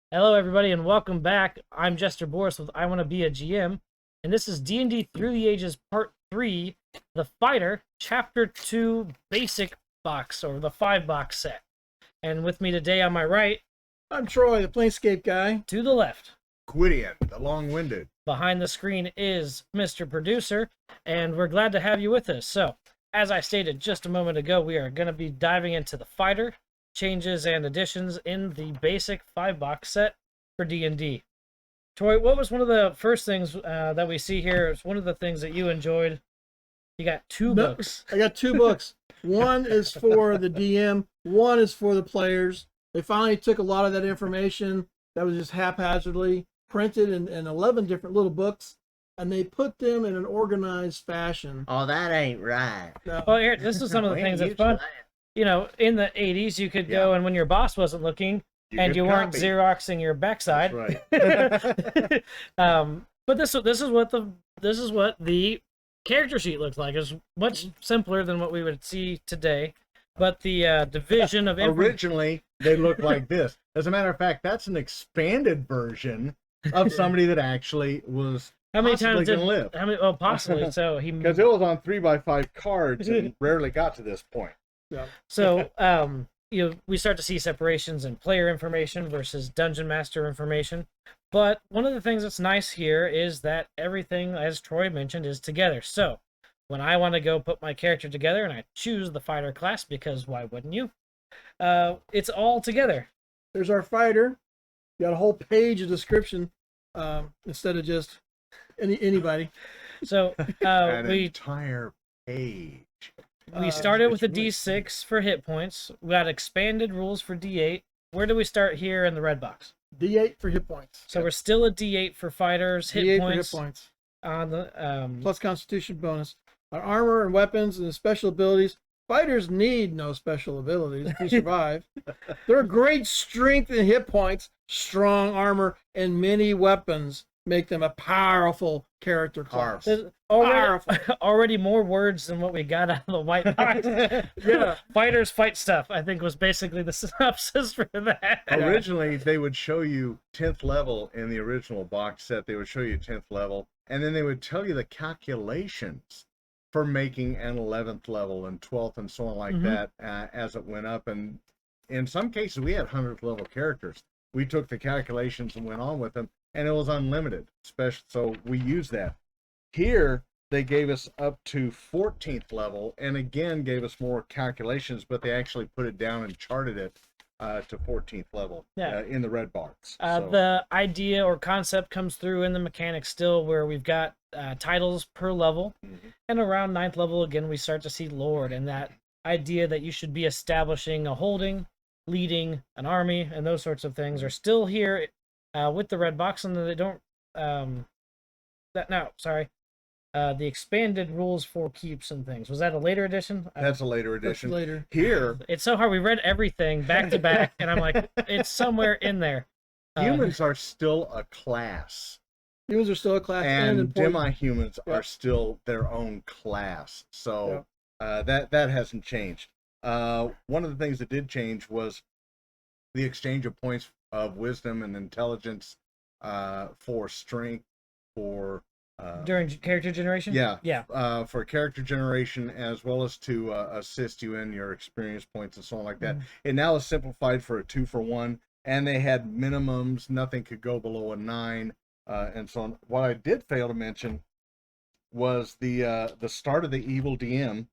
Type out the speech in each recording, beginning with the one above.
Hello, everybody, and welcome back. I'm Jester Borris with I Want to Be a GM, and this is D&D Through the Ages Part 3, The Fighter, Chapter 2 Basic Box, or the 5-box set. And with me today on my right, I'm Troy, the Planescape guy. to the left, Gwydion, the long-winded. behind the screen is Mr. Producer, and we're glad to have you with us. So, as I stated just a moment ago, we are going to be diving into the Fighter, changes and additions in the basic 5-box set for D&D. Troy, what was one of the first things that we see here? It's one of the things that you enjoyed. You got two books. I got two books. One is for the DM, one is for the players. They finally took a lot of that information that was just haphazardly printed in 11 different little books, and they put them in an organized fashion. Oh, that ain't right. Now, Well, here, this is some of the things that's fun. You know, in the 80s, you could go and when your boss wasn't looking, and you weren't Xeroxing your backside. That's right. But this is what the character sheet looks like. It's much simpler than what we would see today. But the division of Originally, they looked like this. As a matter of fact, that's an expanded version of somebody that actually was how many possibly times did gonna live. how many? Oh, possibly. So he Because it was on 3x5 cards and rarely got to this point. yeah. So, we start to see separations in player information versus dungeon master information. But one of the things that's nice here is that everything, as Troy mentioned, is together. So, when I want to go put my character together and I choose the fighter class, because why wouldn't you? It's all together. There's our fighter. You got a whole page of description instead of just anybody. So, An we entire page. started with a Which D6 for hit points. We got expanded rules for D8. Where do we start here in the red box? D8 for hit points. So we're still a D8 for fighters, D8 hit for points, hit points. on the Plus Constitution bonus. Our armor and weapons and special abilities. Fighters need no special abilities to survive. Their great strength and hit points, strong armor, and many weapons make them a powerful character class. There's Powerful. already more words than what we got out of the white box. Yeah. Fighters fight stuff, I think, was basically the synopsis for that. Originally, they would show you 10th level in the original box set. They would show you 10th level, and then they would tell you the calculations for making an 11th level and 12th and so on like that as it went up. And in some cases, we had 100th level characters. We took the calculations and went on with them, and it was unlimited. So we used that. Here, they gave us up to 14th level, and again gave us more calculations, but they actually put it down and charted it to 14th level in the red box. The idea or concept comes through in the mechanics still, where we've got titles per level, and around 9th level, again, we start to see Lord, and that idea that you should be establishing a holding, leading an army, and those sorts of things are still here with the red box, and they don't... the expanded rules for keeps and things. Was that a later edition? That's a later edition. That's later. Here, It's so hard. We read everything back to back, and I'm like, it's somewhere in there. humans are still a class, Humans are still a class, and important. demi-humans Yeah. are still their own class. So that hasn't changed. One of the things that did change was the exchange of points of wisdom and intelligence for strength, for During character generation? Yeah. for character generation, as well as to assist you in your experience points and so on like that. It now is simplified for a 2-for-1, and they had minimums. Nothing could go below a 9, and so on. What I did fail to mention was the start of the evil DM,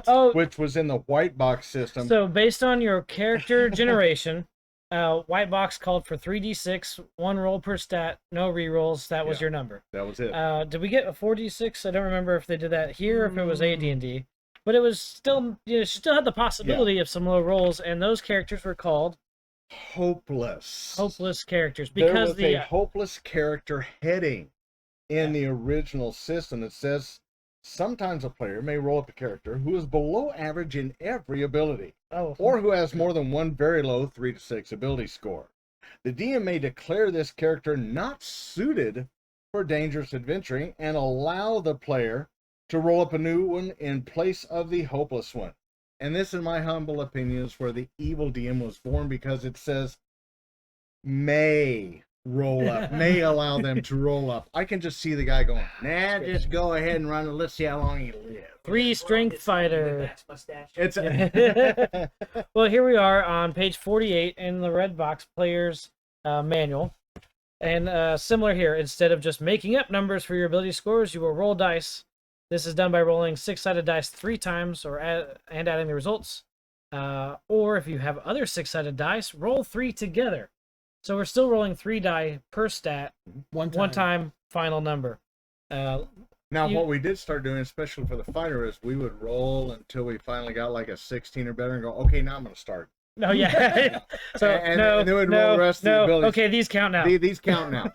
Oh, which was in the white box system. so based on your character generation, white box called for 3d6, 1 roll per stat, no rerolls. That was your number. That was it. Did we get a 4d6? I don't remember if they did that here or if it was AD&D. But it was still, still had the possibility of some low rolls, and those characters were called Hopeless. hopeless characters There because was a hopeless character heading in the original system that says sometimes a player may roll up a character who is below average in every ability, or who has more than one very low 3 to 6 ability score. The DM may declare this character not suited for dangerous adventuring and allow the player to roll up a new one in place of the hopeless one. And this, in my humble opinion, is where the evil DM was born, because it says may roll up, may allow them to roll up. I can just see the guy going, nah, just go ahead and run it. Let's see how long you live. 3 strength fighter. It's Well, here we are on page 48 in the Red Box Player's Manual. And similar here, instead of just making up numbers for your ability scores, you will roll dice. This is done by rolling 6-sided dice 3 times and adding the results. Or if you have other 6-sided dice, roll 3 together. So we're still rolling 3 die per stat, one time final number. Now, what we did start doing, especially for the fighter, is we would roll until we finally got like a 16 or better and go, okay, now I'm going to start. Oh, yeah. So, and then we'd roll the rest of the abilities. Okay, these count now. These count now.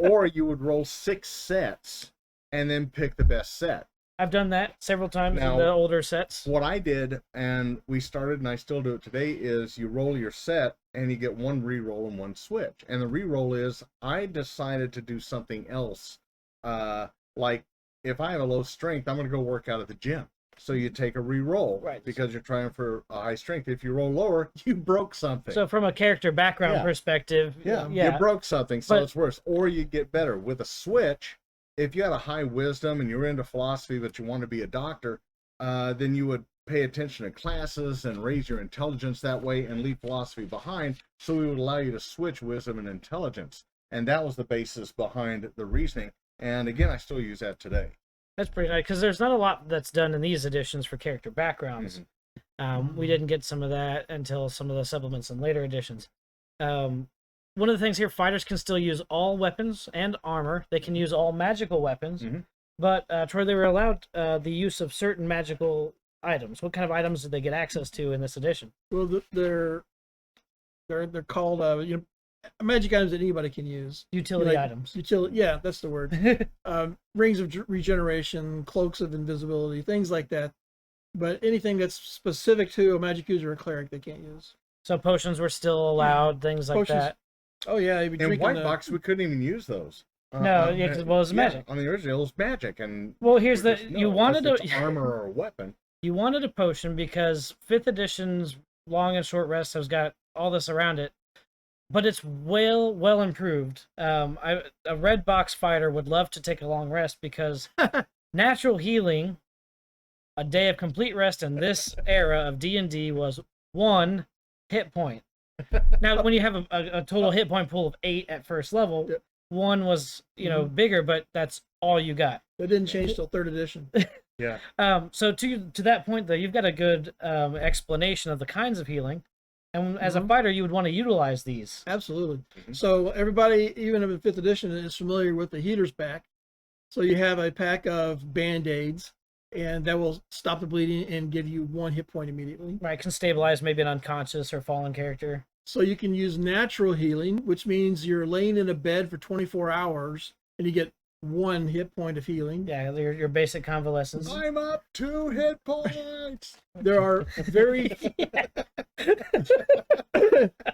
Or you would roll 6 sets and then pick the best set. I've done that several times Now, in the older sets. What I did, and we started, and I still do it today, is you roll your set, and you get 1 reroll and 1 switch. And the reroll is, I decided to do something else. Like, if I have a low strength, I'm going to go work out at the gym. So you take a reroll, right? Because you're trying for a high strength. If you roll lower, you broke something. So from a character background perspective, you broke something, so it's worse. Or you get better. With a switch, if you had a high wisdom and you're into philosophy but you want to be a doctor, then you would pay attention to classes and raise your intelligence that way and leave philosophy behind, so we would allow you to switch wisdom and intelligence. And that was the basis behind the reasoning. And again, I still use that today. That's pretty nice, because there's not a lot that's done in these editions for character backgrounds. We didn't get some of that until some of the supplements in later editions. One of the things here, fighters can still use all weapons and armor. They can use all magical weapons. But, Troy, they were allowed the use of certain magical items. What kind of items did they get access to in this edition? Well, they're called magic items that anybody can use. Utility items. Yeah, that's the word. Rings of regeneration, cloaks of invisibility, things like that. But anything that's specific to a magic user or a cleric, they can't use. So potions were still allowed, things like that. Oh yeah, in White Box we couldn't even use those. No, because it was magic. On the original, it was magic, and well, here's the you wanted armor or a weapon. You wanted a potion because 5th edition's long and short rest has got all this around it, but it's well improved. A Red Box fighter would love to take a long rest because natural healing, a day of complete rest in this era of D&D was 1 hit point. Now, when you have a total hit point pool of 8 at first level, 1 was bigger, but that's all you got. It didn't change till 3rd edition. Yeah. So to that point, though, you've got a good explanation of the kinds of healing, and as a fighter, you would want to utilize these. Absolutely. So everybody, even in 5th edition, is familiar with the healer's pack. So you have a pack of Band-Aids, and that will stop the bleeding and give you 1 hit point immediately. Right, can stabilize maybe an unconscious or fallen character. So you can use natural healing, which means you're laying in a bed for 24 hours, and you get 1 hit point of healing. Yeah, your basic convalescence. I'm up 2 hit points. There are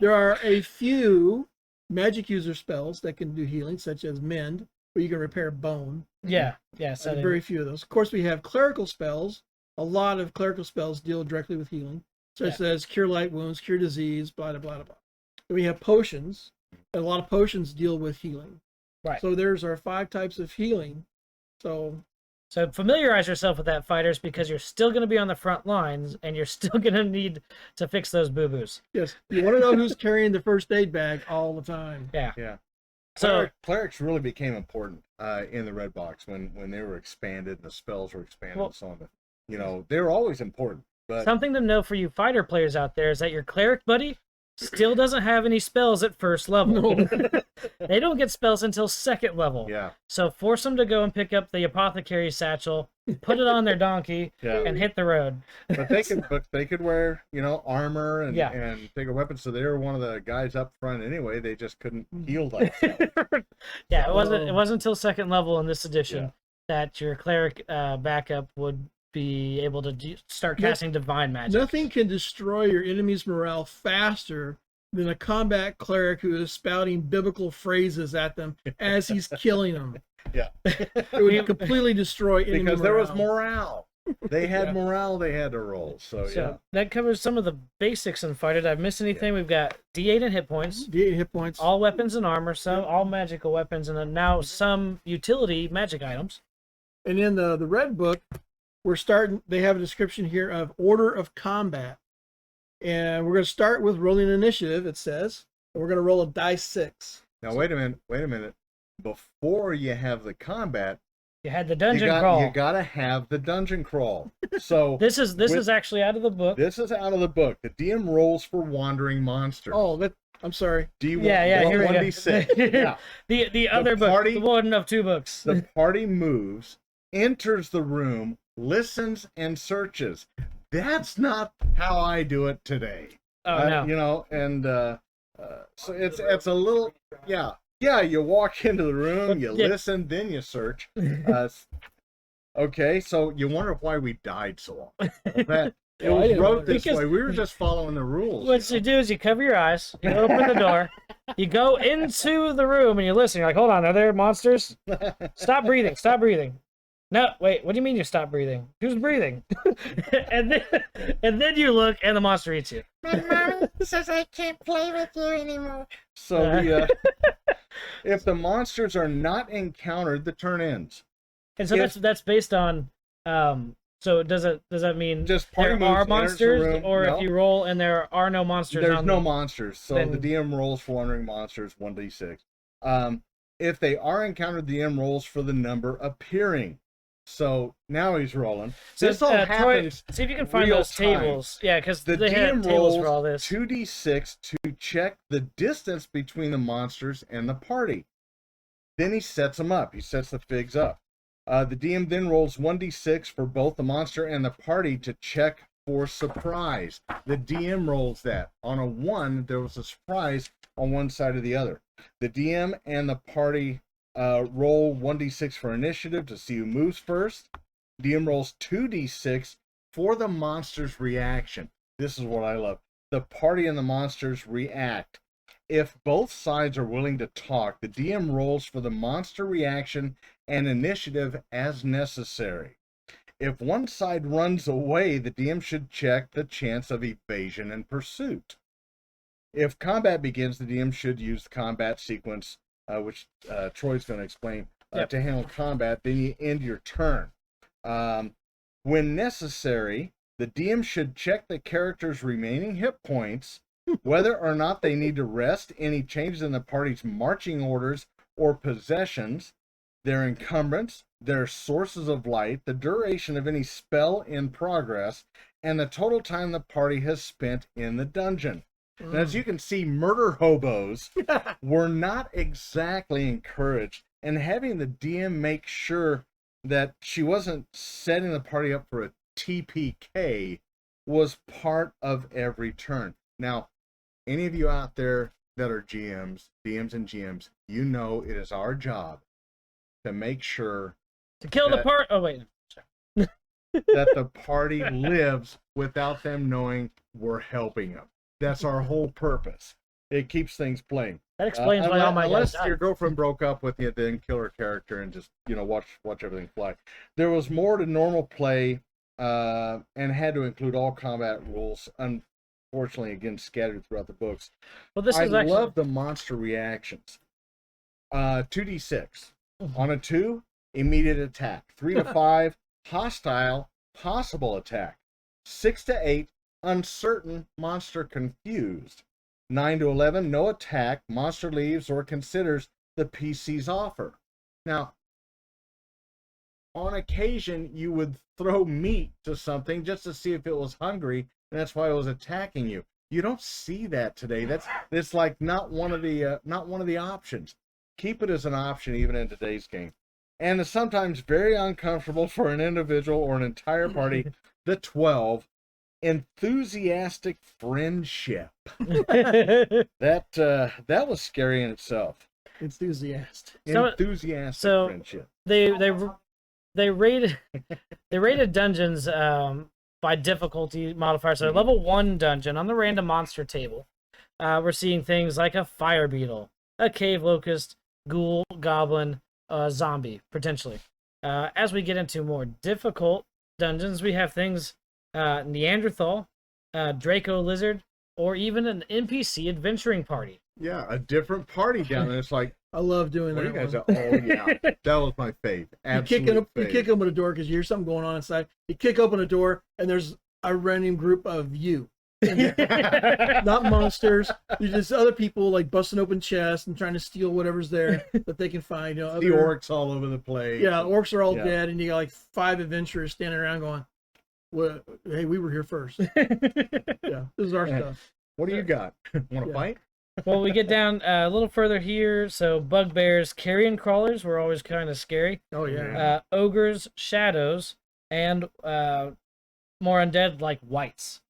there are a few magic user spells that can do healing, such as Mend, where you can repair bone. Yeah. So very few of those. Of course, we have clerical spells. A lot of clerical spells deal directly with healing, such as cure light wounds, cure disease, blah, blah, blah, blah. And we have potions. And a lot of potions deal with healing. Right. So there's our 5 types of healing. So familiarize yourself with that, fighters, because you're still going to be on the front lines, and you're still going to need to fix those boo-boos. Yes. You want to know who's carrying the first aid bag all the time. Yeah. So clerics really became important in the Red Box when they were expanded and the spells were expanded and so on. They were always important. But something to know for you fighter players out there is that your cleric buddy still doesn't have any spells at first level. No. They don't get spells until 2nd level. Yeah. So force them to go and pick up the apothecary satchel, put it on their donkey, and hit the road. But they could wear, armor and take a weapon. So they were one of the guys up front anyway. They just couldn't heal like that. It wasn't until 2nd level in this edition that your cleric backup would be able to start casting divine magic. Nothing can destroy your enemy's morale faster than a combat cleric who is spouting biblical phrases at them as he's killing them. Yeah. It would completely destroy enemy because morale. there was morale. They had Yeah. morale they had to roll. So, yeah. that covers some of the basics in Fighter. Did I miss anything? We've got D8 and hit points, D8 hit points. all weapons and armor, some all magical weapons, and then now some utility magic items. And in the red book, we're starting. They have a description here of order of combat, and we're going to start with rolling initiative. It says, and we're going to roll a dice 6. Now, wait a minute. Before you have the combat, You had the dungeon crawl. you got to have the dungeon crawl. So This is actually out of the book. this is out of the book. The DM rolls for wandering monsters. Oh, I'm sorry. D1, Yeah, here we go. 1d6. Yeah. The other party- book, the one of 2 books. The party moves, enters the room, listens, and searches. That's not how I do it today. Oh no. You know, and so it's a little, yeah. You walk into the room, you Yeah. listen, then you search. Okay, so you wonder why we died so often. That it Well, I was didn't wrote wonder. this Because- way. We were just following the rules. What you do is you cover your eyes, you open the door, you go into the room, and you listen. You're like, hold on, are there monsters? Stop breathing, stop breathing. No, wait, what do you mean you stop breathing? Who's breathing? and then you look, and the monster eats you. My mom says I can't play with you anymore. So if the monsters are not encountered, the turn ends. And so If- that's based on. So does that mean Just party there are moves, enters the monsters, room. or No. if you roll and there are no monsters? There's on no the- monsters, so then- the DM rolls for wandering monsters, 1d6. If they are encountered, the DM rolls for the number appearing. So now he's rolling. So, This all Troy, happens. see if you can find real those time. tables. Yeah, because The they had DM tables rolls for all this. 2d6 to check the distance between the monsters and the party. Then he sets them up. He sets the figs up. The DM then rolls 1d6 for both the monster and the party to check for surprise. The DM rolls that. On a 1, there was a surprise on one side or the other. The DM and the party roll 1d6 for initiative to see who moves first. DM rolls 2d6 for the monster's reaction. This is what I love. The party and the monsters react. If both sides are willing to talk, the DM rolls for the monster reaction and initiative as necessary. If one side runs away, the DM should check the chance of evasion and pursuit. If combat begins, the DM should use the combat sequence, which Troy's going to explain, Yep. to handle combat. Then you end your turn. When necessary, the DM should check the character's remaining hit points, whether or not they need to rest, any changes in the party's marching orders or possessions, their encumbrance, their sources of light, the duration of any spell in progress, and the total time the party has spent in the dungeon. And as you can see, murder hobos were not exactly encouraged, and having the DM make sure that she wasn't setting the party up for a TPK was part of every turn. Now, any of you out there that are DMs and GMs, you know it is our job to make sure To kill the that- part. Oh wait. that the party lives without them knowing we're helping them. That's our whole purpose. It keeps things playing. That explains why all my unless guys your died. girlfriend broke up with you, then kill her character and just watch everything fly. There was more to normal play, and had to include all combat rules. Unfortunately, again scattered throughout the books. Well, this I is actually. love the monster reactions. 2d6 on a 2, immediate attack. 3 to 5, hostile, possible attack. 6 to 8, uncertain, monster confused. 9 to 11, no attack, monster leaves or considers the PC's offer. Now, on occasion, you would throw meat to something just to see if it was hungry, and that's why it was attacking you. You don't see that today. That's like not one of the options. Keep it as an option even in today's game. And it's sometimes very uncomfortable for an individual or an entire party. The 12, enthusiastic friendship. That was scary in itself. Enthusiast. So- Enthusiastic so- friendship. they rated dungeons by difficulty modifier. So level 1 dungeon on the random monster table, we're seeing things like a fire beetle, a cave locust, ghoul, goblin, zombie potentially. As we get into more difficult dungeons, we have things Neanderthal, Draco Lizard, or even an NPC adventuring party. Yeah, a different party down there. It's like, I love doing what are that you guys one. Oh yeah, that was my fave. You kick, Absolute you fave. kick open a door because you hear something going on inside. You kick open a door and there's a random group of you. Not monsters. There's just other people like busting open chests and trying to steal whatever's there that they can find. You know, The orcs all over the place. Yeah, orcs are all Yeah. dead, and you got like 5 adventurers standing around going, "What? Hey, we were here first." Yeah, this is our stuff. What do you got? Want to Yeah. fight? Well, we get down a little further here. So bugbears, carrion crawlers were always kind of scary. Oh yeah. Ogres, shadows, and more undead like whites.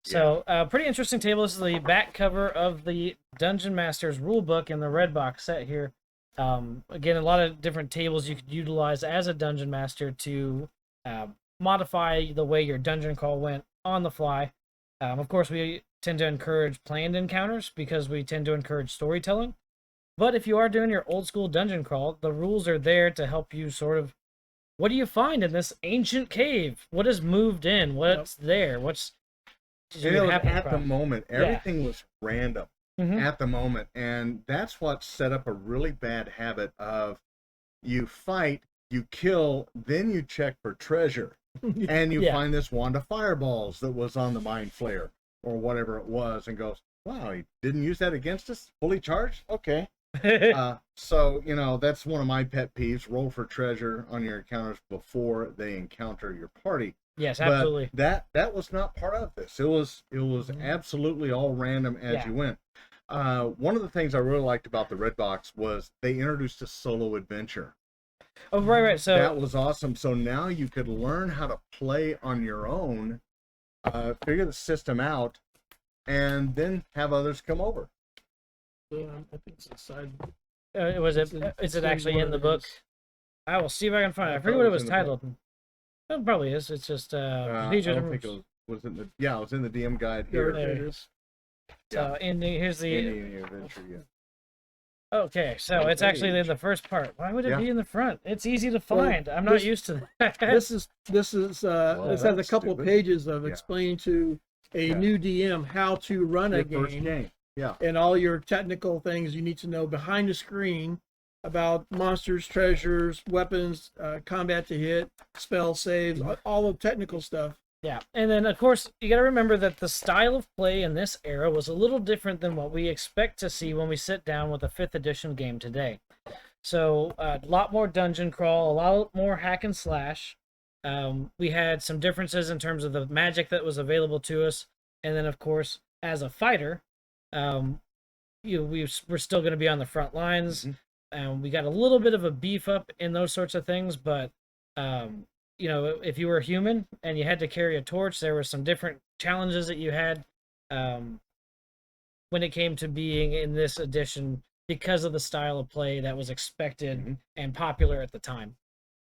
So pretty interesting table. This is the back cover of the Dungeon Master's rulebook in the red box set here. Again, a lot of different tables you could utilize as a Dungeon Master to modify the way your dungeon crawl went on the fly. Of course, we tend to encourage planned encounters because we tend to encourage storytelling. But if you are doing your old school dungeon crawl, the rules are there to help you sort of, what do you find in this ancient cave? What has moved in? What's there? What's And it was at the moment. Everything was random Mhm. at the moment. And that's what set up a really bad habit of you fight, you kill, then you check for treasure. And you Yeah. find this wand of fireballs that was on the mind flayer or whatever it was and goes, wow, he didn't use that against us? Fully charged? Okay. So, you know, that's one of my pet peeves. Roll for treasure on your encounters before they encounter your party. Yes, But absolutely. that was not part of this. It was absolutely all random as Yeah. you went. One of the things I really liked about the Red Box was they introduced a solo adventure. Oh, right. So That was awesome. So now you could learn how to play on your own, figure the system out, and then have others come over. I think it's inside. is it actually in the book? I will see if I can find it. I forget what it was titled. It probably is. It's just I features don't and think it was in the it was in the DM guide There here. it is. So here's the Indian adventure, yeah. okay. So it's actually in the first part. Why would it Yeah. be in the front? It's easy to find. I'm not this- used to that. This is this has a that's couple of stupid. pages of Yeah. explaining to a Yeah. new DM how to run a Your first game game. Yeah. and all your technical things you need to know behind the screen about monsters, treasures, weapons, combat to hit, spell saves, all the technical stuff. Yeah, and then of course you got to remember that the style of play in this era was a little different than what we expect to see when we sit down with a 5th edition game today. So a lot more dungeon crawl, a lot more hack and slash. We had some differences in terms of the magic that was available to us, and then of course as a fighter, we're still going to be on the front lines. We got a little bit of a beef up in those sorts of things, but you know, if you were a human and you had to carry a torch, there were some different challenges that you had when it came to being in this edition because of the style of play that was expected and popular at the time.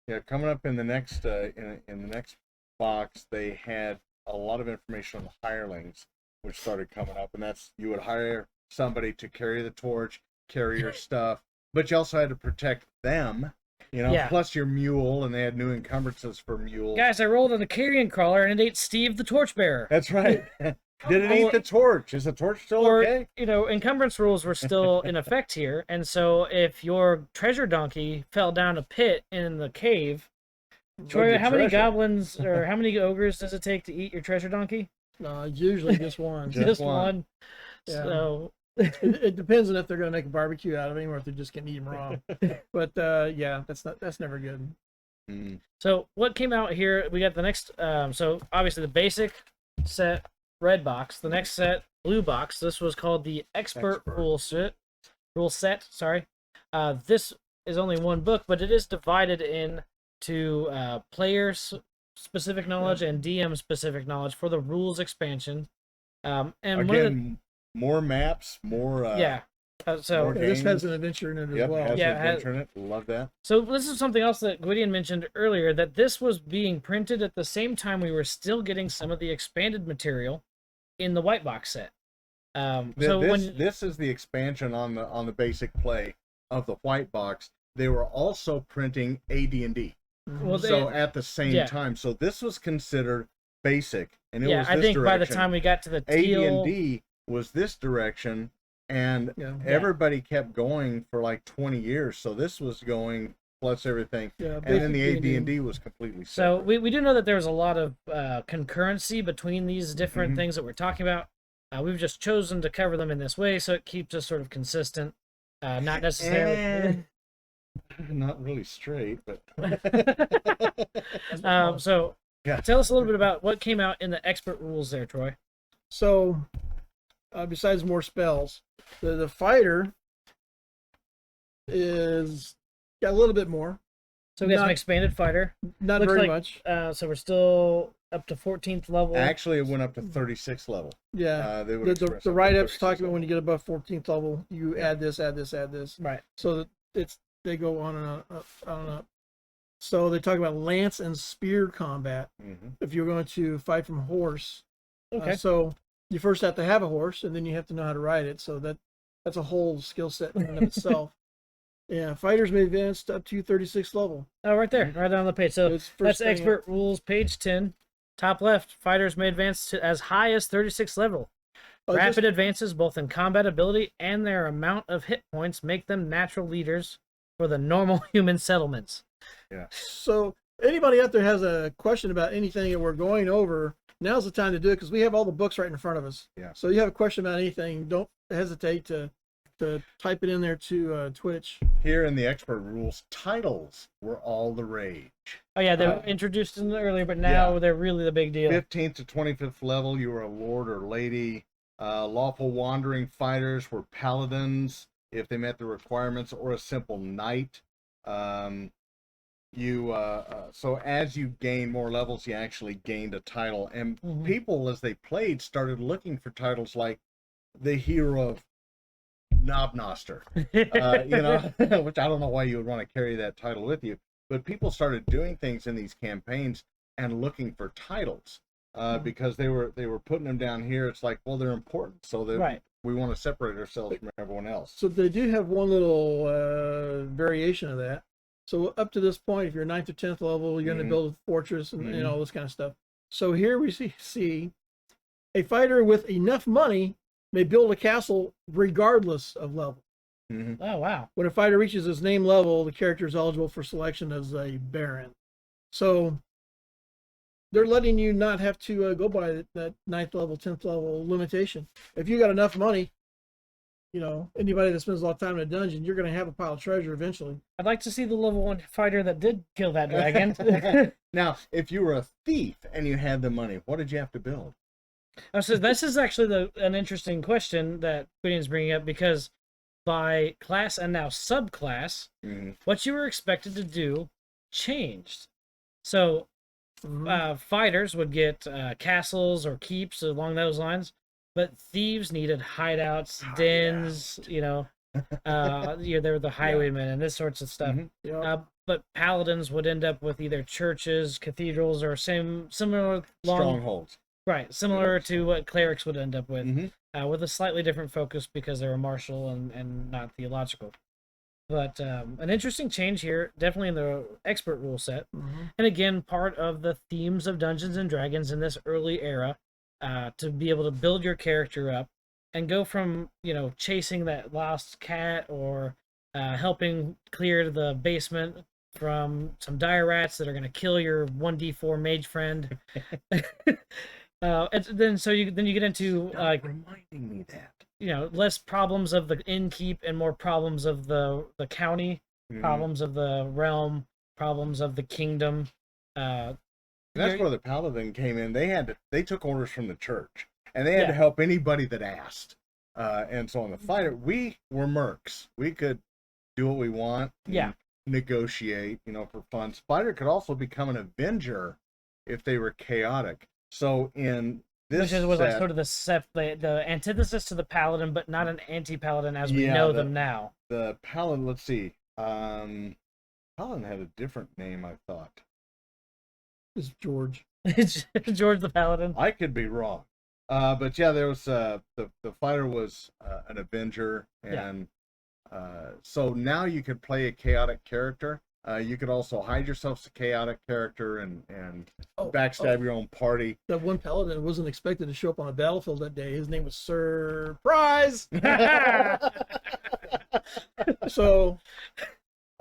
Yeah, coming up in the next in the next box, they had a lot of information on the hirelings, which started coming up, and that's you would hire somebody to carry the torch, carry your stuff, but you also had to protect them. You know, Yeah. plus your mule, and they had new encumbrances for mules. Guys, I rolled on a carrion crawler and it ate Steve the torchbearer. That's right. Did it eat the torch? Is the torch still Or, okay? you know, encumbrance rules were still in effect here, and so if your treasure donkey fell down a pit in the cave, Troy, your how many treasure. goblins or how many ogres does it take to eat your treasure donkey? Usually just one. Just one. one. Yeah. So It depends on if they're going to make a barbecue out of him or if they're just going to eat him raw. But yeah, that's never good. So what came out here? We got the next. So obviously the basic set, red box. The next set, blue box. This was called the expert. Rule set. Sorry. This is only one book, but it is divided into player specific knowledge and DM specific knowledge for the rules expansion. And one of the, Again, more maps, more yeah. So more This has games. an adventure in it as Yep, well. has Yeah, an adventure in it. Love that. So this is something else that Gwydion mentioned earlier, that this was being printed at the same time we were still getting some of the expanded material in the white box set. This is the expansion on the basic play of the white box. They were also printing AD&D. Well, So at the same yeah. time, so this was considered basic, and it yeah, was I this think by the direction. time we got to the teal, AD&D was this direction, and Yeah. everybody kept going for like 20 years. So this was going plus everything, Yeah, and then the basic D&D. AD&D was completely so separate. we do know that there was a lot of concurrency between these different Mhm. things that we're talking about. We've just chosen to cover them in this way, so it keeps us sort of consistent, not necessarily. And not really straight, but So Yeah. tell us a little bit about what came out in the expert rules there, Troy. So, besides more spells, the fighter is got a little bit more. So we got some Not- expanded fighter. Not Looks very like- much. So we're still up to 14th level. actually it went up to 36th level. Yeah. They would The express up to write-ups 36th talk about when you level. get above 14th level, you add this, add this, add this. Right. So that they go on and on, on and up. So they talk about lance and spear combat. Mhm. If you're going to fight from horse, Okay. so you first have to have a horse, and then you have to know how to ride it. So that's a whole skill set in and of itself. Yeah, fighters may advance up to 36th level. Oh, right there, right down the page. So It's first that's thing up. expert rules, page 10. Top left, fighters may advance to as high as 36th level. Oh, just- Rapid advances, both in combat ability and their amount of hit points, make them natural leaders for the normal human settlements. So anybody out there has a question about anything that we're going over, now's the time to do it, because we have all the books right in front of us. Yeah. So you have a question about anything, don't hesitate to type it in there to Twitch. Here in the expert rules, titles were all the rage. Oh yeah, they were Uh, introduced in earlier, but now yeah. they're really the big deal. 15th to 25th level, you were a lord or lady. Lawful wandering fighters were paladins if they met the requirements, or a simple knight. So as you gain more levels, you actually gained a title, and Mhm. people as they played started looking for titles like the hero of Knobnoster, which I don't know why you would want to carry that title with you, but people started doing things in these campaigns and looking for titles because they were putting them down here. It's like, well, they're important, so Right. we want to separate ourselves from everyone else. So they do have one little variation of that. So up to this point, if you're 9th or 10th level, you're going Mhm. to build a fortress and Mhm. all this kind of stuff. So here we see a fighter with enough money may build a castle regardless of level. Mhm. Oh wow. When a fighter reaches his name level, the character is eligible for selection as a baron. So they're letting you not have to go by that 9th level, 10th level limitation. If you got enough money, anybody that spends a lot of time in a dungeon, you're going to have a pile of treasure eventually. I'd like to see the level 1 fighter that did kill that dragon. Now, if you were a thief and you had the money, what did you have to build? So this is actually an interesting question that Gwydion's bringing up, because by class and now subclass, Mhm. what you were expected to do changed. So fighters would get castles or keeps along those lines, but thieves needed hideouts, dens, they were the highwaymen and this sorts of stuff. Mhm. Yeah. But paladins would end up with either churches, cathedrals, or similar Strongholds. right, similar to what clerics would end up with, Mhm. with a slightly different focus because they were martial and not theological. But an interesting change here, definitely in the expert rule set. And again, part of the themes of Dungeons and Dragons in this early era, to be able to build your character up and go from, chasing that lost cat or helping clear the basement from some dire rats that are going to kill your 1d4 mage friend. And then you get into Stop reminding me that. less problems of the innkeep and more problems of the county, Mhm. problems of the realm, problems of the kingdom. That's You're- where the paladin came in. They took orders from the church, and they had to Yeah. help anybody that asked. And so on the fighter, we were mercs. We could do what we want. And Yeah. negotiate, for fun. Spider could also become an avenger if they were chaotic. So in this Which was like set, sort of the antithesis to the paladin, but not an anti-paladin as we Yeah, know the- them now. the paladin, let's see. Paladin had a different name, I thought. Is George. George the Paladin. I could be wrong. But yeah, there was the fighter was an avenger, Yeah. and so now you could play a chaotic character, You could also hide yourself as a chaotic character and Oh, backstab your own party. That one paladin wasn't expected to show up on a battlefield that day. His name was Surprise. So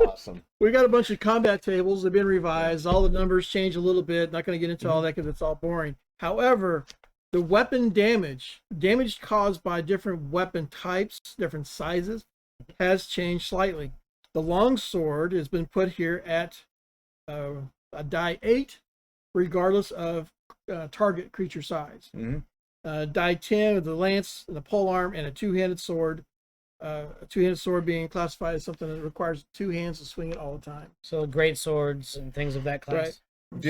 Awesome. we got a bunch of combat tables. They've been revised. All the numbers change a little bit. Not going to get into all that because it's all boring. However, the weapon damage caused by different weapon types, different sizes, has changed slightly. The longsword has been put here at a die 8, regardless of target creature size. Die 10 with the lance, the polearm, and a two-handed sword. A two-handed sword being classified as something that requires two hands to swing it all the time. So great swords and things of that class. Right.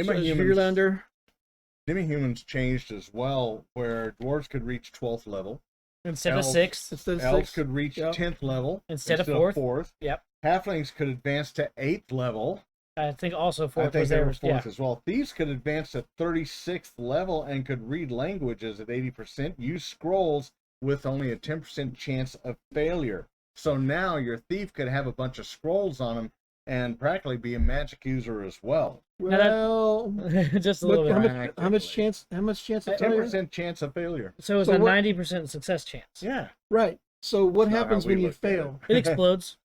Demi-humans changed as well, where dwarves could reach 12th level. Instead Elves- of 6. Instead of Elves 6. could reach Yep. 10th level Instead of 4th. Yep. Halflings could advance to 8th level. I think also 4th I think was they there. were 4th Yeah. as well. Thieves could advance to 36th level and could read languages at 80%, use scrolls with only a 10% chance of failure. So now your thief could have a bunch of scrolls on him and practically be a magic user as well. Well, Just a little bit. how much chance? How much chance of failure? 10% chance of failure. So it's So a what- 90% success chance. Yeah. Right. So what That's not happens how we when you looked at it. fail? It explodes.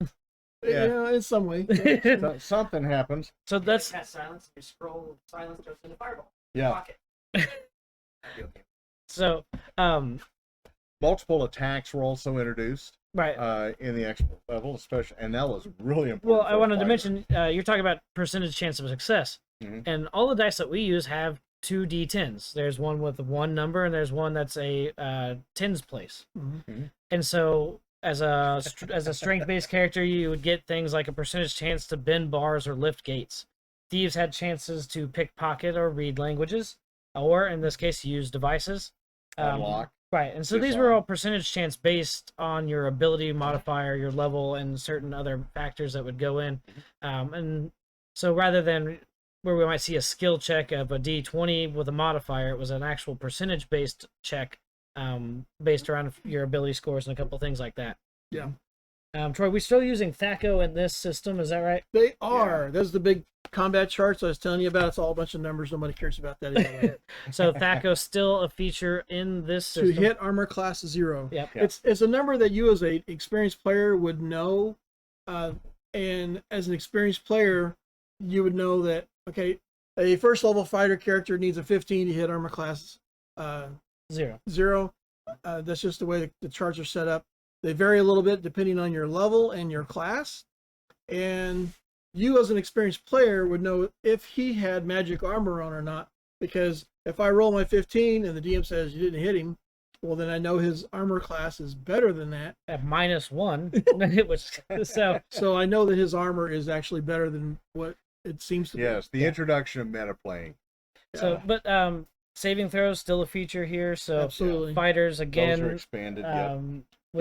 Yeah. In some way. So something happens. So that's cast silence. Your scroll silence goes into fireball. Yeah. Pocket. so Multiple attacks were also introduced right. in the expert level, especially, and that was really important. Well, I for a wanted to fighter. mention you're talking about percentage chance of success, Mhm. and all the dice that we use have 2 d10s. There's one with one number, and there's one that's a tens place. Mhm. And so, as a strength-based character, you would get things like a percentage chance to bend bars or lift gates. Thieves had chances to pickpocket or read languages, or in this case, use devices. Unlock. Right, and so these were all percentage chance based on your ability modifier, your level, and certain other factors that would go in. And so rather than where we might see a skill check of a D20 with a modifier, it was an actual percentage based check based around your ability scores and a couple things like that. Yeah. Troy, we still using THACO in this system, is that right? They are. Those are the big combat charts I was telling you about. It's all a bunch of numbers. Nobody cares about that anyway. So THACO's still a feature in this To system. hit armor class 0. Yep. Yeah. It's a number that you as a experienced player would know, and as an experienced player, you would know that okay, a first level fighter character needs a 15 to hit armor class 0. 0. That's just the way the charts are set up. They vary a little bit depending on your level and your class, and you as an experienced player would know if he had magic armor on or not, because if I roll my 15 and the DM says you didn't hit him, well then I know his armor class is better than that. At -1, it was So I know that his armor is actually better than what it seems to Yes, the introduction of meta playing. be. So, but saving throws still a feature here. So Absolutely. fighters Those are again expanded.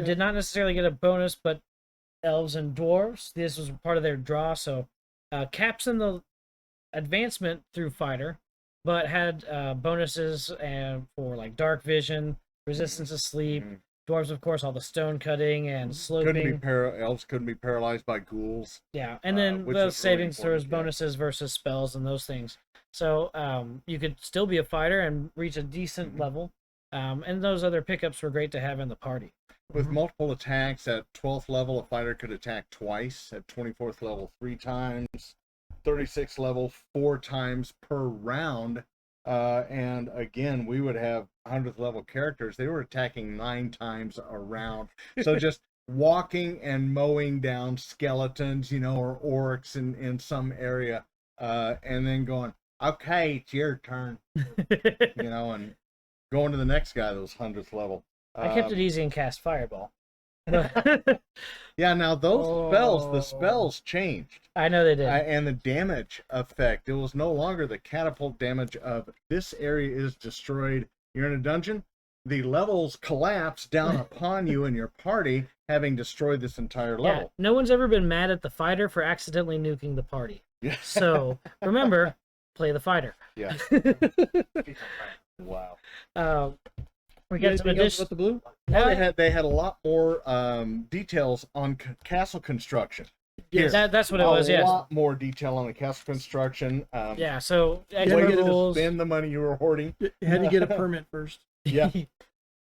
did not necessarily get a bonus, but elves and dwarves, this was part of their draw. So caps in the advancement through fighter, but had bonuses for like dark vision, resistance to sleep. Mhm. Dwarves, of course, all the stone cutting and sloping. Elves couldn't be paralyzed by ghouls. Yeah, and then which the is really savings throws, important, yeah. bonuses versus spells and those things. So you could still be a fighter and reach a decent Mhm. level. And those other pickups were great to have in the party. With multiple attacks at 12th level, a fighter could attack twice. At 24th level, 3 times. 36th level, 4 times per round. And again, we would have 100th level characters. They were attacking 9 times a round. So just walking and mowing down skeletons, or orcs in some area, and then going, okay, it's your turn, and going to the next guy that was 100th level. I kept it easy and cast Fireball. Yeah, now those spells, the Oh. spells changed. I know they did. And the damage effect, it was no longer the catapult damage of this area is destroyed. You're in a dungeon. The levels collapse down upon you and your party, having destroyed this entire Yeah, level. no one's ever been mad at the fighter for accidentally nuking the party. Yeah. So remember, play the fighter. Yeah. Wow. We got some Anything else addition. about the blue? Well, they had a lot more details on castle construction. Here, That's what it a was. Yes. lot more detail on the castle construction. Yeah. So Yeah, expert you Ways to rules. spend the money you were hoarding. You had to get a permit first. Yeah.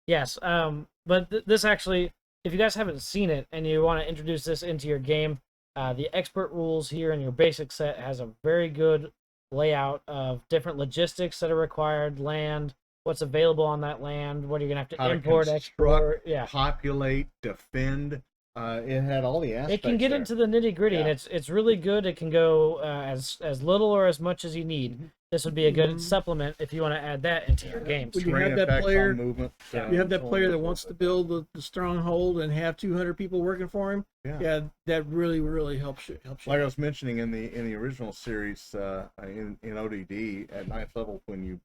Yes. But this actually, if you guys haven't seen it and you want to introduce this into your game, the expert rules here in your basic set has a very good layout of different logistics that are required, land, what's available on that land, what are you gonna have to How to import, construct, export. Yeah. populate, defend. It had all the aspects. It can get there. into the nitty gritty, and Yeah. it's really good. It can go as little or as much as you need. This would be a good Mhm. supplement if you want to add that into your games. Would you Terrain have that effects on player- movement. You have that so on player and that so wants to forth. build the stronghold and have 200 people working for him. Yeah. That really helps you. Like I was mentioning in the original series in ODD at 9th level, when you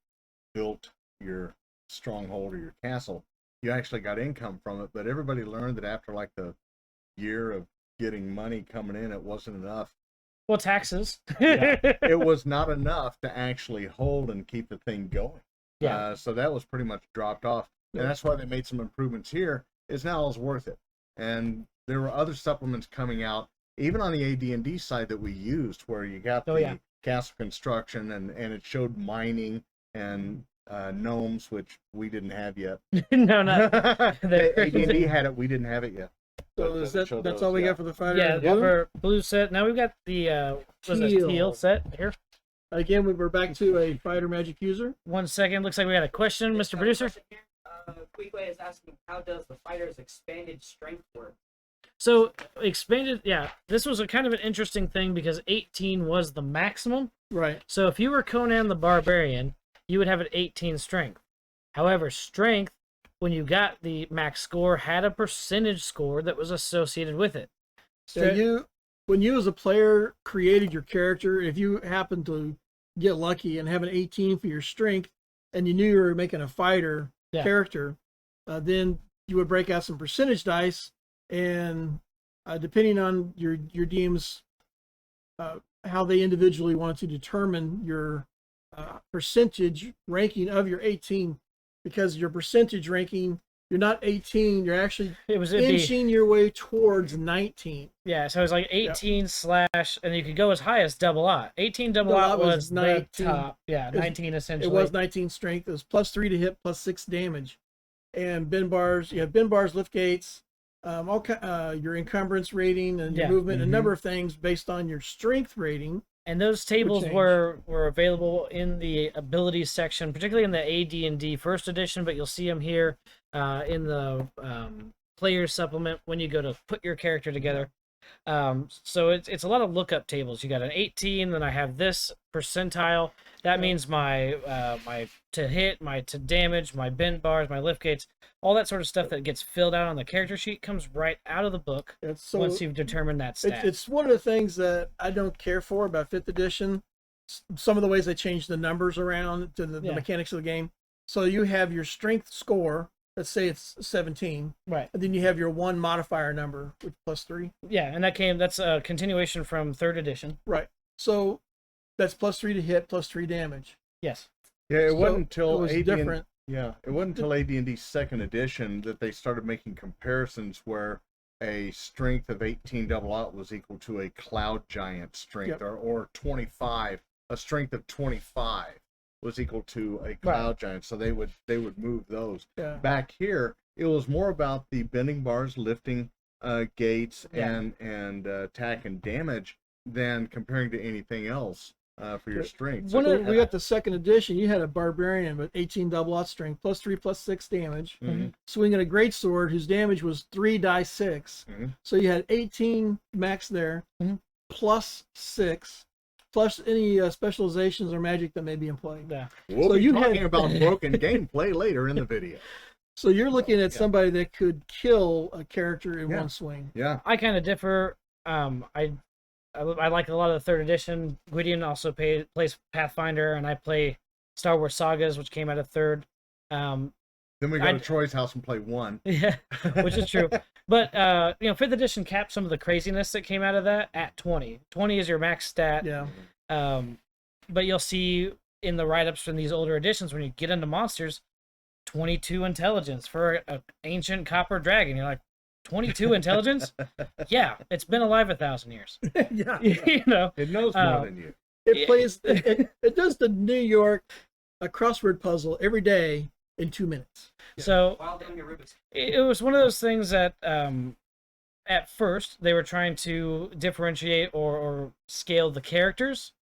built your stronghold or your castle, you actually got income from it. But everybody learned that after like the year of getting money coming in, it wasn't enough. Well, taxes. Yeah. It was not enough to actually hold and keep the thing going. Yeah. So that was pretty much dropped off, and that's why they made some improvements here. It's now it's worth it, and there were other supplements coming out, even on the AD&D side that we used, where you got Oh, the yeah. castle construction, and it showed mining and gnomes, which we didn't have yet. No, not. AD&D had it, we didn't have it yet. So But is they that showed that's those, all we yeah. got for the fighter? Yeah, and blue? for blue set. Now we've got the Teal. teal set here. Again, we're back to a fighter magic user. 1 second. Looks like we got a question, Mr. Producer. Quique is asking, how does the fighter's expanded strength work? So expanded, yeah. This was a kind of an interesting thing because 18 was the maximum. Right. So if you were Conan the Barbarian, you would have an 18 strength. However, strength, when you got the max score, had a percentage score that was associated with it. So when you as a player created your character, if you happened to get lucky and have an 18 for your strength, and you knew you were making a fighter Yeah. character, then you would break out some percentage dice, and depending on your DM's how they individually want to determine your percentage ranking of your 18, because your percentage ranking, you're not 18, you're actually It'd be, inching your way towards 19. yeah, so it was like 18 slash, and you could go as high as double aught. 18 double Double aught aught was was the 19. top. Yeah, It was- 19 essentially. It was 19 strength. It was +3 to hit, +6 damage. And Ben bars, you have Ben bars, lift gates, your encumbrance rating and your Yeah. movement, a number of things based on your strength rating. And those tables change. were available in the abilities section, particularly in the AD&D first edition, but you'll see them here in the players supplement when you go to put your character together. So it's a lot of lookup tables. You got an 18, then I have this percentile. That means my my to hit, my to damage, my bent bars, my lift gates, all that sort of stuff that gets filled out on the character sheet comes right out of the book It's so once you've determined that stat. it's one of the things that I don't care for about 5th edition. Some of the ways they change the numbers around to the Yeah. mechanics of the game. So you have your strength score. Let's say it's 17, Right. and then you have your one modifier number, which +3. Yeah, and that's a continuation from third edition. Right. So that's +3 to hit, +3 damage. Yes. Yeah, it So wasn't until it was AD&D different. Yeah, it wasn't until AD&D second edition that they started making comparisons where a strength of 18 double out was equal to a cloud giant strength, Yep. or 25. A strength of 25 was equal to a cloud giant. So they would move those. Yeah. Back here, it was more about the bending bars, lifting gates, Yeah. and attack and damage than comparing to anything else for your strength. When So- we got the second edition, you had a barbarian with 18 double out strength, +3, +6 damage, Mhm. swinging a great sword whose damage was 3 die 6. Mhm. So you had 18 max there, Mhm. +6, plus any specializations or magic that may be in play. Yeah. We'll So be you had- talking about broken gameplay later in the video. So you're looking at Yeah. somebody that could kill a character in Yeah. one swing. Yeah. I kind of differ. I like a lot of the third edition. Gwydion also plays Pathfinder, and I play Star Wars Sagas, which came out of third. Then we go I- to Troy's house and play one. Yeah, which is true. But fifth edition capped some of the craziness that came out of that at 20. 20 is your max stat. Yeah. But you'll see in the write-ups from these older editions, when you get into monsters, 22 intelligence for an ancient copper dragon. You're like, 22 intelligence? Yeah, it's been alive 1,000 years. Yeah. You know, It knows more than you. It Yeah. plays. It does the New York a crossword puzzle every day in 2 minutes. so While doing your Rubik's. it was one of those things that at first they were trying to differentiate or scale the characters,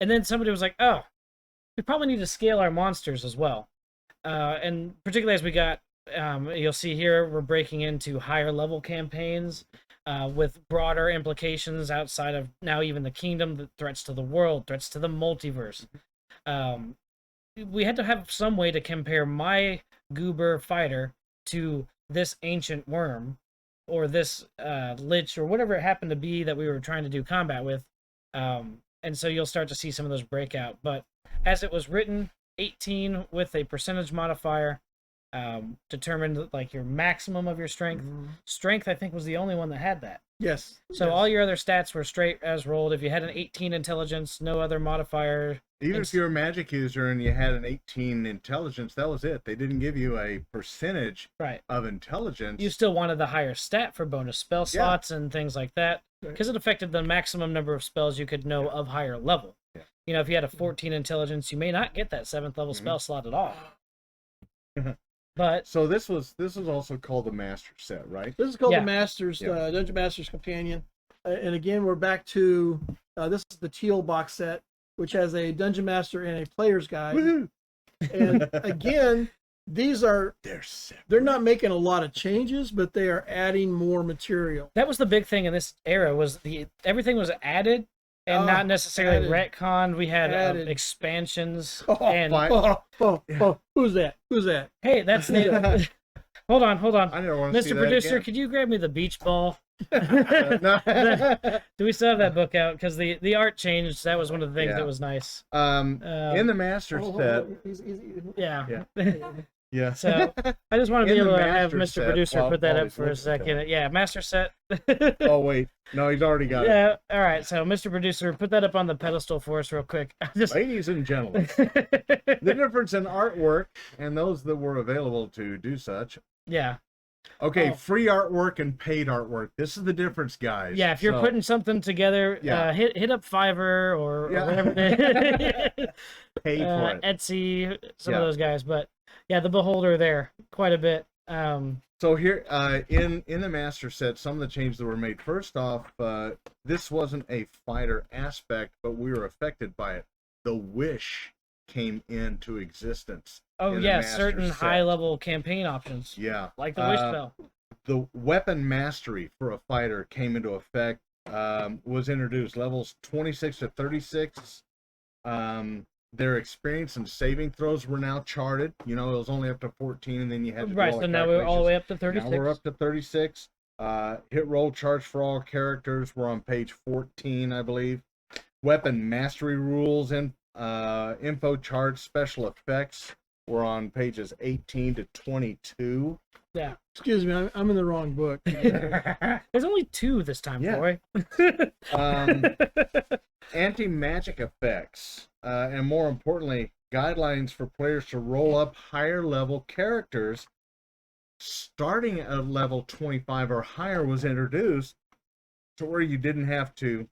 and then somebody was like, oh, we probably need to scale our monsters as well. And particularly as we got, you'll see here, we're breaking into higher level campaigns with broader implications outside of now even the kingdom, the threats to the world, threats to the multiverse. We had to have some way to compare my goober fighter to this ancient worm or this lich or whatever it happened to be that we were trying to do combat with. And so you'll start to see some of those break out. But as it was written, 18 with a percentage modifier determined like your maximum of your strength. Strength, I think, was the only one that had that. Yes. So all your other stats were straight as rolled. If you had an 18 intelligence, no other modifier. Even if you're a magic user and you had an 18 intelligence, that was it. They didn't give you a percentage Right. of intelligence. You still wanted the higher stat for bonus spell slots and things like that because it affected the maximum number of spells you could know of higher level. Yeah. You know, if you had a 14 intelligence, you may not get that 7th level spell slot at all. But So this was also called the master set, right? This is called Yeah. the Masters Yeah. Dungeon Master's Companion, and again we're back to this is the teal box set, which has a Dungeon Master and a player's guide. Woohoo! And again, these are they're not making a lot of changes, but they are adding more material. that was the big thing in this era was everything was added and not necessarily retconned. We had Added. expansions Oh, and who's that? Who's that? hey, that's the hold on. I never want to see Mr. that Producer, again. could you grab me the beach ball? No. Do we still have that book out? Because the art changed. That was one of the things Yeah. that was nice. In the master set, Yeah. yeah. So I just want to be In the able to have master Mr. set, Producer while put that up he's for a looking for second. it. Yeah, master set. Oh wait, no, he's already got Yeah. All right. So Mr. Producer, put that up on the pedestal for us real quick. it. Ladies and gentlemen, the difference in artwork and those that were available to do such. Yeah. Okay, Oh. free artwork and paid artwork. This is the difference, guys. Yeah. If you're So, putting something together, Yeah. hit up Fiverr or Yeah. whatever. It is. pay for it. Etsy, some Yeah. of those guys. But yeah, the Beholder there quite a bit. So here, in the master set, some of the changes that were made. First off, this wasn't a fighter aspect, but we were affected by it. The wish came into existence. Oh in the yeah, master certain set. high level campaign options Yeah, like the wish spell. the weapon mastery for a fighter came into effect. Was introduced levels 26 to 36. Their experience and saving throws were now charted. You know, it was only up to 14, and then you had to do Right, all so the now we're all the way up to calculations. 36. Now we're up to 36. Hit roll charts for all characters. We're on page 14, I believe. Weapon mastery rules and info charts, special effects. We're on pages 18 to 22. Yeah. Excuse me, I'm in the wrong book. There's only 2 this time, Yeah. boy. Anti-magic effects, and more importantly, guidelines for players to roll up higher level characters starting at level 25 or higher was introduced to where you didn't have to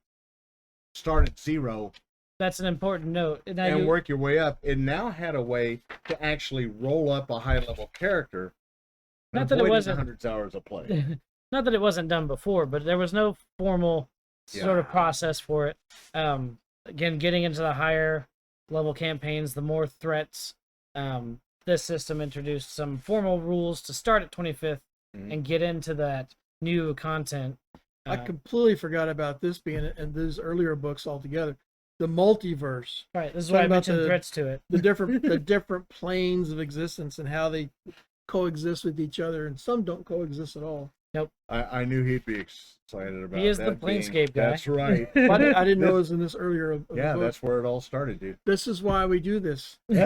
start at 0 That's an important note. Now and you- work your way up. It now had a way to actually roll up a high level character. Not that it avoiding wasn't- hundreds of hours of play. Not that it wasn't done before, but there was no formal sort of process for it. Again, getting into the higher level campaigns, the more threats. This system introduced some formal rules to start at 25th Mhm. and get into that new content. I completely forgot about this being in these earlier books altogether. The multiverse, Right, this is talking why I about mentioned the- threats to it. the different planes of existence and how they coexist with each other, and some don't coexist at all. I knew he'd be excited about He is that the Planescape guy. That's right. I didn't know it was in this earlier of the Yeah, book. that's where it all started, dude. This is why we do this. We're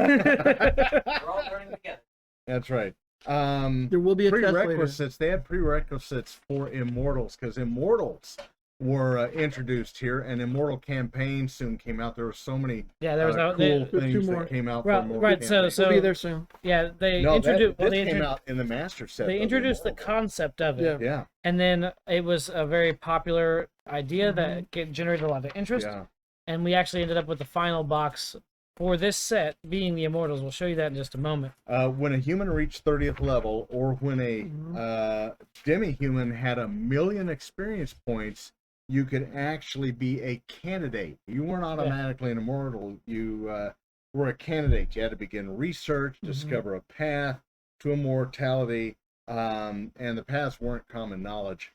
all learning together. That's right. There will be a test later. Prerequisites. They had prerequisites for immortals because immortals were introduced here, and Immortal Campaign soon came out. There were so many Yeah, there was no. cool There's two things more. that came out Well, for Immortal right, Campaign. so- We'll be there soon. Yeah, they no, introduced. this came out in the master set. They though, introduced the Immortal. concept of it, Yeah. Yeah, and then it was a very popular idea that generated a lot of interest. yeah. And we actually ended up with the final box for this set being the Immortals. We'll show you that in just a moment. When a human reached 30th level, or when a demi-human had 1,000,000 experience points, you could actually be a candidate. You weren't automatically an immortal. You were a candidate. You had to begin research, discover a path to immortality, and the paths weren't common knowledge.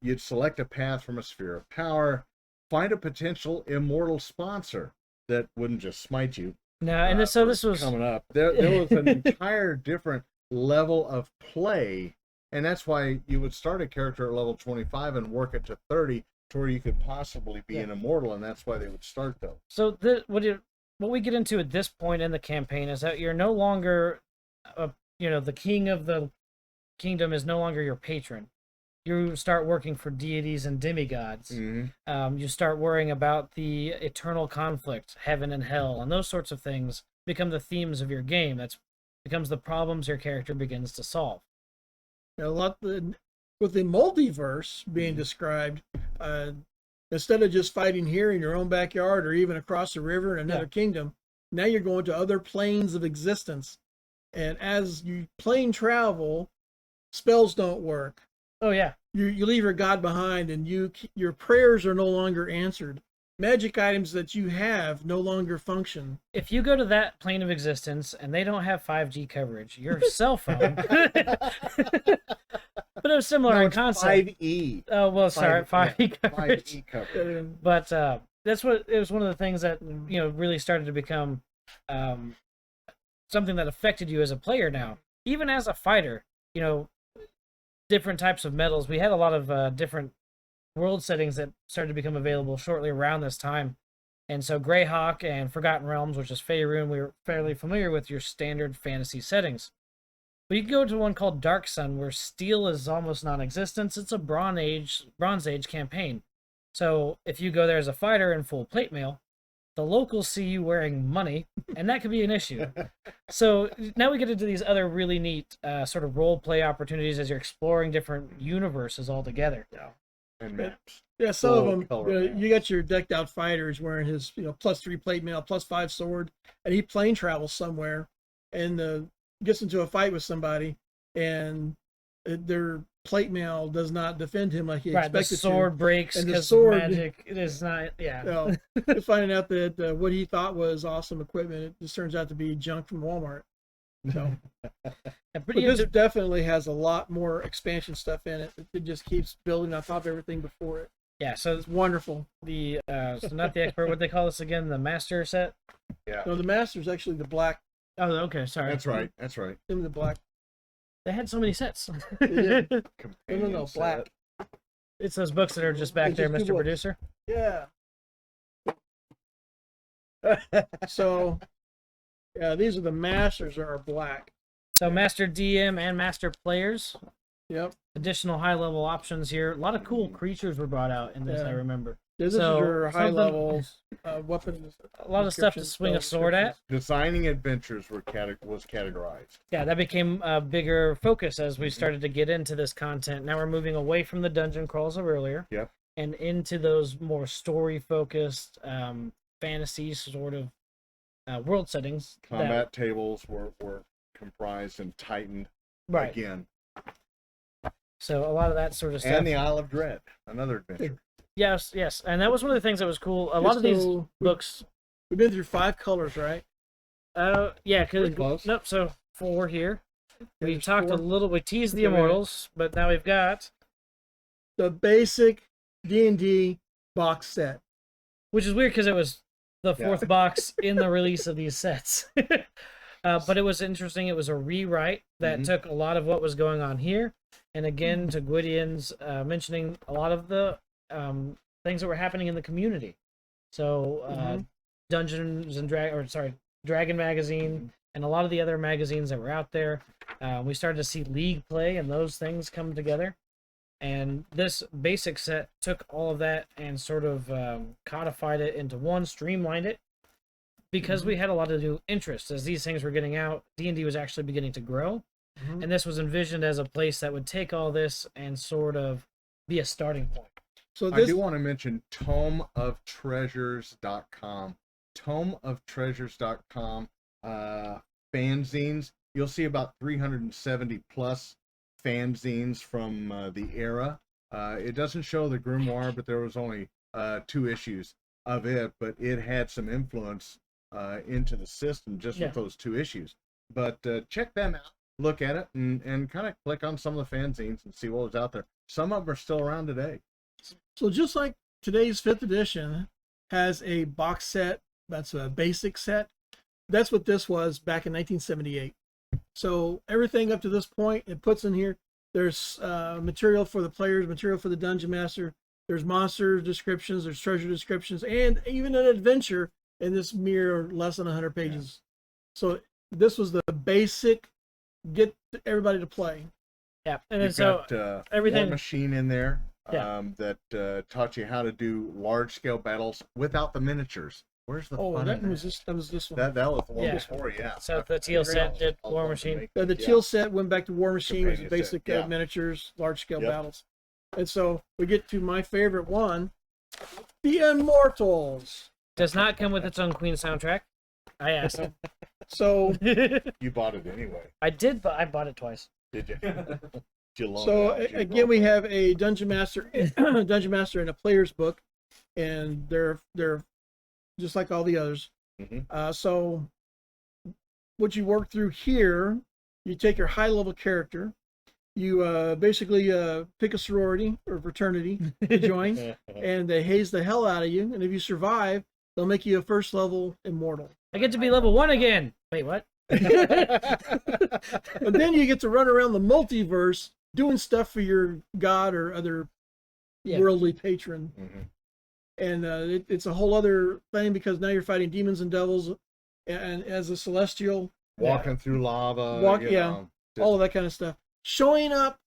You'd select a path from a sphere of power, find a potential immortal sponsor that wouldn't just smite you. No, and this, so this was coming up. There was an entire different level of play, and that's why you would start a character at level 25 and work it to 30 to where you could possibly be an immortal, and that's why they would start those. so. What we get into at this point in the campaign is that you're no longer, the king of the kingdom is no longer your patron. You start working for deities and demigods. You start worrying about the eternal conflict, heaven and hell, and those sorts of things become the themes of your game. That's becomes the problems your character begins to solve. With the multiverse being described, instead of just fighting here in your own backyard or even across the river in another kingdom, now you're going to other planes of existence. And as you plane travel, spells don't work. Oh yeah, You leave your god behind, and your prayers are no longer answered. Magic items that you have no longer function. if you go to that plane of existence and they don't have 5G coverage, your cell phone. But it was similar No, in it's concept. 5E. Oh well, sorry, 5E coverage. 5E coverage. But that's what it was. One of the things that really started to become something that affected you as a player. Now, even as a fighter, different types of metals. We had a lot of different world settings that started to become available shortly around this time. And so Greyhawk and Forgotten Realms, which is Faerun, we were fairly familiar with your standard fantasy settings. But you can go to one called Dark Sun, where steel is almost non-existent. It's a Bronze Age campaign. So if you go there as a fighter in full plate mail, the locals see you wearing money, and that could be an issue. So now we get into these other really neat sort of role play opportunities as you're exploring different universes altogether. And maps. Yeah, some of them, color you got your decked out fighters wearing his, +3 plate mail, +5 sword, and he plane travels somewhere and gets into a fight with somebody, and their plate mail does not defend him like he Right, the expected sword to. breaks And the because sword- magic. It is not, yeah. You're finding out that what he thought was awesome equipment, it just turns out to be junk from Walmart. So, And but this definitely has a lot more expansion stuff in it. It just keeps building on top of everything before it. yeah, so It's wonderful. the so not the expert, what they call this again, the master set. Yeah, No, the master's actually the black. Oh, okay, sorry. that's right. That's right. Him the black. They had so many sets. did. No, Companion set. black. It's those books that are just back It's there, just two Mr. books. Producer. Yeah. So, yeah, these are the masters are black. So Master DM and Master Players. Yep. Additional high level options here. A lot of cool creatures were brought out in this, Yeah. I remember. This So, is your high something- levels weapons. A lot of stuff to descriptions, swing a spell sword at. descriptions. Designing adventures was categorized. Yeah, that became a bigger focus as we started to get into this content. Now we're moving away from the dungeon crawls of earlier. Yep. And into those more story focused fantasy sort of world settings. that- Combat tables were comprised and tightened right. again. So a lot of that sort of stuff. And the Isle of Dread, another adventure. Yes, yes. And that was one of the things that was cool. A lot of these So, books. We've been through 5 colors, right? Yeah, Pretty because close. nope. So 4 here. We There's talked 4. a little. We teased the Okay, wait a minute. Immortals, but now we've got, The basic D&D box set. which is weird because it was the Yeah. 4th box in the release of these sets. But it was interesting. It was a rewrite that Mhm. took a lot of what was going on here, and again to Gwydion's mentioning a lot of the things that were happening in the community. So Dungeons and Dragon Magazine, and a lot of the other magazines that were out there. We started to see League play and those things come together. And this basic set took all of that and sort of codified it into one, streamlined it, because we had a lot of new interests. As these things were getting out, D&D was actually beginning to grow, and this was envisioned as a place that would take all this and sort of be a starting point. So I do want to mention tomeoftreasures.com. Tomeoftreasures.com. Fanzines. You'll see about 370 plus fanzines from the era. It doesn't show the grimoire, but there was only 2 issues of it, but it had some influence into the system just with those 2 issues. But check them out, look at it, and kind of click on some of the fanzines and see what was out there. Some of them are still around today. So just like today's 5th edition has a box set, that's a basic set, that's what this was back in 1978. So everything up to this point, it puts in here, there's material for the players, material for the dungeon master, there's monster descriptions, there's treasure descriptions, and even an adventure in this mere less than 100 pages. So this was the basic, get everybody to play. Yeah, and then You've so got everything- War Machine in there Yeah. that taught you how to do large scale battles without the miniatures. Where's the Oh, fun that in was this was this one. that was the one Yeah. before, yeah. So the teal set did I'll War want to Machine. make The that, teal set went back to War Machine, which is Companion set, basic yeah. miniatures, large scale Yep. battles. And so we get to my favorite one, the Immortals. Does not come with its own Queen soundtrack. I asked him. So You bought it anyway, I did, but I bought it twice. did you? Did you loan So it out? Did you again, we roll it? have a dungeon master, dungeon master, and a player's book, and they're just like all the others. Mhm. So what you work through here, you take your high level character, you basically pick a sorority or fraternity to join, and they haze the hell out of you, and if you survive, they'll make you a first level immortal. I get to be level 1 again. Wait, what? And then you get to run around the multiverse doing stuff for your god or other Yeah. worldly patron. Mhm. And it's a whole other thing because now you're fighting demons and devils, and as a celestial, Walking through lava, you yeah, know, all of that kind of stuff. Showing up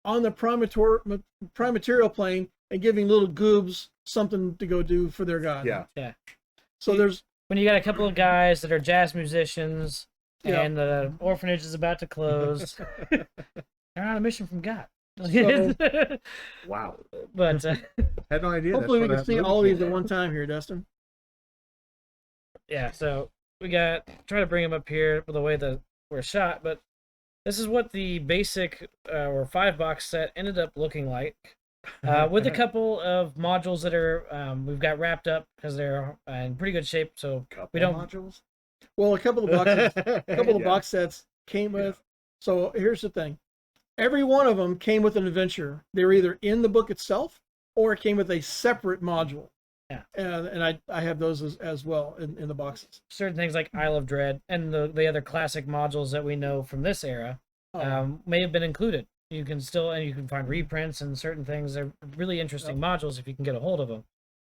on the prime material plane and giving little goobs something to go do for their god. yeah. So there's When you got a couple of guys that are jazz musicians Yeah. and the orphanage is about to close, they're on a mission from God. So- Wow. But Had no idea. hopefully we that's where can that see movie all of came these at from. one time here, Dustin. yeah, so we got try to bring them up here with the way that we're shot, but this is what the basic or 5-box set ended up looking like, with a couple of modules that are we've got wrapped up because they're in pretty good shape. So Couple we don't- modules. Well, a couple of boxes, a couple of Yeah. box sets came with. So here's the thing: every one of them came with an adventure. They were either in the book itself or it came with a separate module. Yeah. And I have those as well in the boxes. certain things like Isle of Dread and the other classic modules that we know from this era may have been included. You can find reprints and certain things. They're really interesting modules if you can get a hold of them.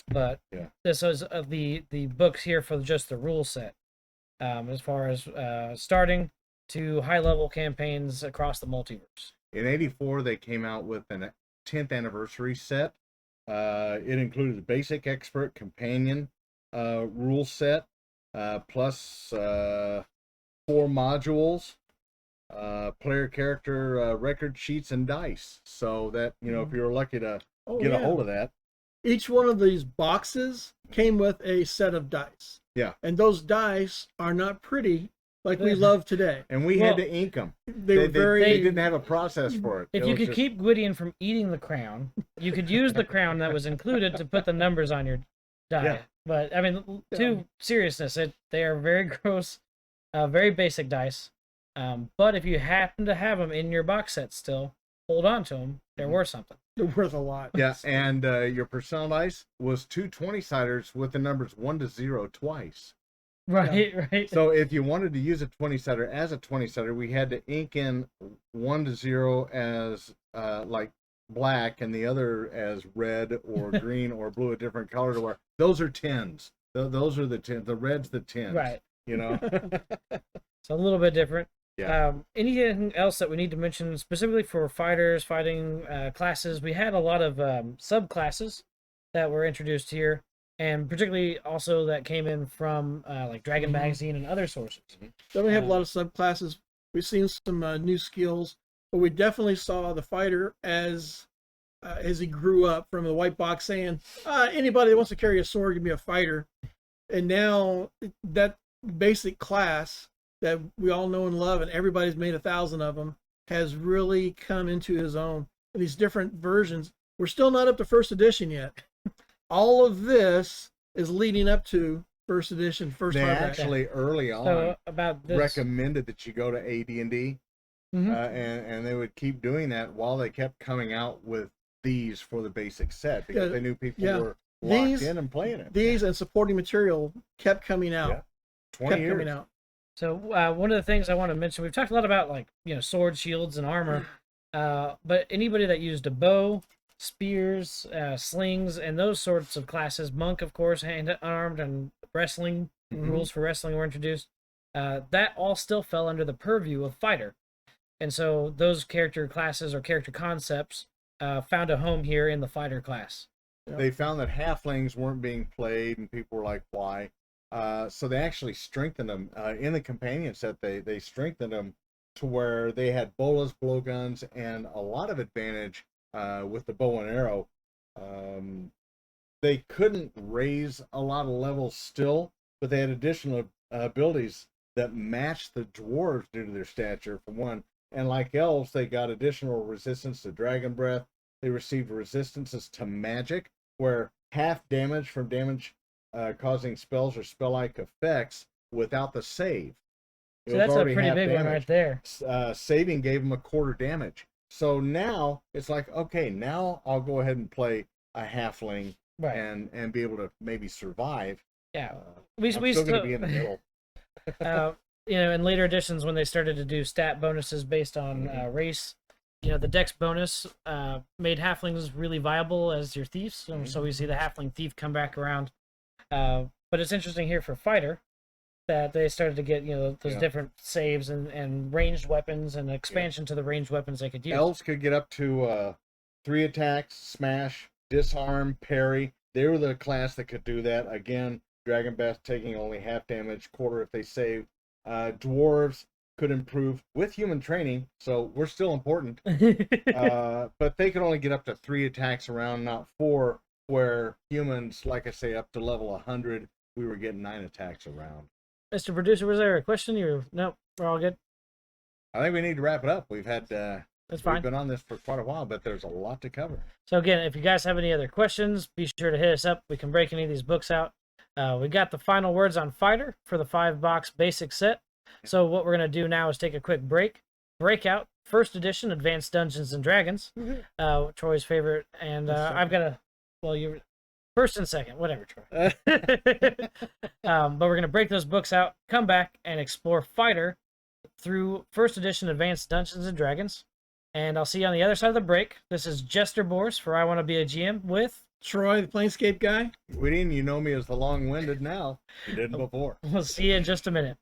But Yeah. this is the books here for just the rule set, as far as starting to high level campaigns across the multiverse. In '84, they came out with an 10th anniversary set. It included a basic, expert, companion rule set, plus 4 modules, player character record sheets, and dice. So that, you know, if you were lucky to Oh, get a yeah. hold of that. Each one of these boxes came with a set of dice. Yeah. And those dice are not pretty like we love today. And we Well, had to ink them. They were very. They didn't have a process for it. If It you was could just- keep Gwydion from eating the crown, you could use the crown that was included to put the numbers on your die. Yeah. But I mean, to seriousness, they are very gross, very basic dice. But if you happen to have them in your box set still, hold on to them. They're Mm-hmm. worth something. They're worth a lot. Yeah, and your personnel dice was 2 20-siders with the numbers 1 to 0 twice. Right, right. So if you wanted to use a 20-sider as a 20-sider, we had to ink in 1 to 0 as like black and the other as red or green or blue, a different color to where those are 10s. Those are the 10s. The red's the 10s. Right. You know? So a little bit different. Yeah. Anything else that we need to mention specifically for fighters, fighting classes? We had a lot of subclasses that were introduced here, and particularly also that came in from like Dragon Magazine and other sources. Definitely have a lot of subclasses. We've seen some new skills, but we definitely saw the fighter as he grew up from the white box saying, anybody that wants to carry a sword can be a fighter. And now that basic class that we all know and love, and everybody's made 1,000 of them, has really come into his own. And these different versions, we're still not up to first edition yet. All of this is leading up to first edition, first They hardback. actually early on So about this, recommended that you go to AD&D, Mhm. and they would keep doing that while they kept coming out with these for the basic set because Yeah, they knew people yeah. were locked These- in and playing it. These and supporting material kept coming out. Yeah. 20 Kept years. coming out. So one of the things I want to mention, we've talked a lot about like swords, shields, and armor, but anybody that used a bow, spears, slings, and those sorts of classes, monk of course, hand armed, and wrestling rules for wrestling were introduced. That all still fell under the purview of fighter, and so those character classes or character concepts found a home here in the fighter class. They found that halflings weren't being played, and people were like, "Why?" So they actually strengthened them in the companion set. They strengthened them to where they had bolas, blowguns, and a lot of advantage with the bow and arrow. They couldn't raise a lot of levels still, but they had additional abilities that matched the dwarves due to their stature, for one. And like elves, they got additional resistance to dragon breath. They received resistances to magic, where half damage from damage causing spells or spell-like effects without the save. It So was that's a already pretty half big one damage. right there. Saving gave them a quarter damage. So now it's like, okay, now I'll go ahead and play a halfling Right. and be able to maybe survive. Yeah. I'm still going to be in the middle. In later editions when they started to do stat bonuses based on race, the dex bonus made halflings really viable as your thieves. So we see the halfling thief come back around. But it's interesting here for fighter that they started to get those different saves and ranged weapons and expansion to the ranged weapons they could use. Elves could get up to 3 attacks, smash, disarm, parry. They were the class that could do that. Again, Dragon Breath taking only half damage, quarter if they save. Dwarves could improve with human training, so we're still important. But they could only get up to 3 attacks around, not 4, where humans, like I say, up to level 100, we were getting 9 attacks around. Mr. Producer, was there a question? Nope, we're all good. I think we need to wrap it up. We've had That's we've fine. been on this for quite a while, but there's a lot to cover. So again, if you guys have any other questions, be sure to hit us up. We can break any of these books out. We got the final words on Fighter for the 5-box basic set. So what we're going to do now is take a quick break out first edition Advanced Dungeons and Dragons, Troy's favorite, and I've got you're first and second, whatever, Troy. But we're going to break those books out, come back, and explore Fighter through first edition Advanced Dungeons and Dragons. And I'll see you on the other side of the break. This is Jester Borris for I Want to Be a GM with Troy, the Planescape guy. Gwydion, you know me as the long-winded now. You didn't before. We'll see you in just a minute.